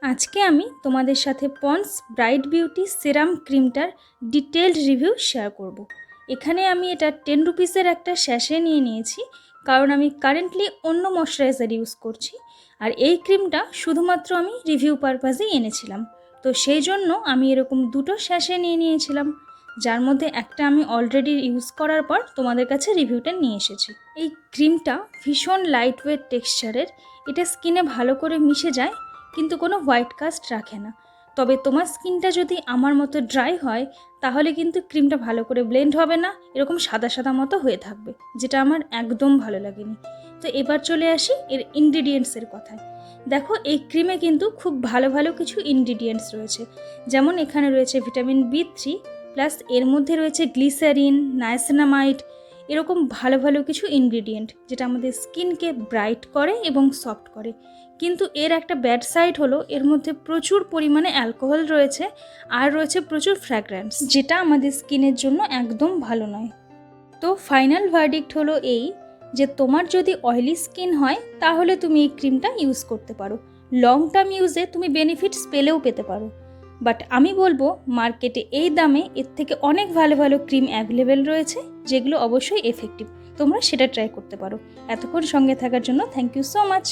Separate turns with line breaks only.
আজকে আমি তোমাদের সাথে পন্ডস ব্রাইট বিউটি সেরাম ক্রিমটার ডিটেলড রিভিউ শেয়ার করব। এখানে আমি এটা 10 রুপিসের একটা স্যাশে নিয়ে নিয়েছি, কারণ আমি কারেন্টলি অন্য ময়শ্চারাইজার ইউজ করছি। আর এই ক্রিমটা শুধুমাত্র আমি রিভিউ পারপাসেই এনেছিলাম, তো সেই জন্য আমি এরকম দুটো স্যাশে নিয়ে নিয়েছিলাম, যার মধ্যে একটা আমি অলরেডি ইউজ করার পর তোমাদের কাছে রিভিউটা নিয়ে এসেছি। এই ক্রিমটা ভীষণ লাইট ওয়েট টেক্সচারের, এটা স্কিনে ভালো করে মিশে যায় কিন্তু কোনো হোয়াইট কাস্ট রাখে না। তবে তোমার স্কিনটা যদি আমার মতো ড্রাই হয় তাহলে কিন্তু ক্রিমটা ভালো করে ব্লেন্ড হবে না, এরকম সাদা সাদা মতো হয়ে থাকবে, যেটা আমার একদম ভালো লাগেনি। তো এবার চলে আসি এর ইনগ্রিডিয়েন্টসের কথায়। দেখো, এই ক্রিমে কিন্তু খুব ভালো ভালো কিছু ইনগ্রিডিয়েন্টস রয়েছে। যেমন এখানে রয়েছে ভিটামিন B3, প্লাস এর মধ্যে রয়েছে গ্লিসারিন, নায়াসিনামাইড, এরকম ভালো ভালো কিছু ইনগ্রিডিয়েন্ট যেটা আমাদের স্কিনকে ব্রাইট করে এবং সফট করে। কিন্তু এর একটা ব্যাড সাইড হলো এর মধ্যে প্রচুর পরিমাণে অ্যালকোহল রয়েছে, আর রয়েছে প্রচুর ফ্র্যাগ্রেন্স, যেটা আমাদের স্কিনের জন্য একদম ভালো নয়। তো ফাইনাল ভার্ডিক্ট হলো এই যে তোমার যদি অয়েলি স্কিন হয় তাহলে তুমি এই ক্রিমটা ইউজ করতে পারো, লং টার্ম ইউজে তুমি বেনিফিটস পেলেও পেতে পারো। বাট আমি বলবো মার্কেটে এই দামে এর থেকে অনেক ভালো ভালো ক্রিম অ্যাভেলেবেল রয়েছে, যেগুলো অবশ্যই এফেক্টিভ। তোমরা সেটা ট্রাই করতে পারো। এতক্ষণ সঙ্গে থাকার জন্য থ্যাংক ইউ সো মাচ।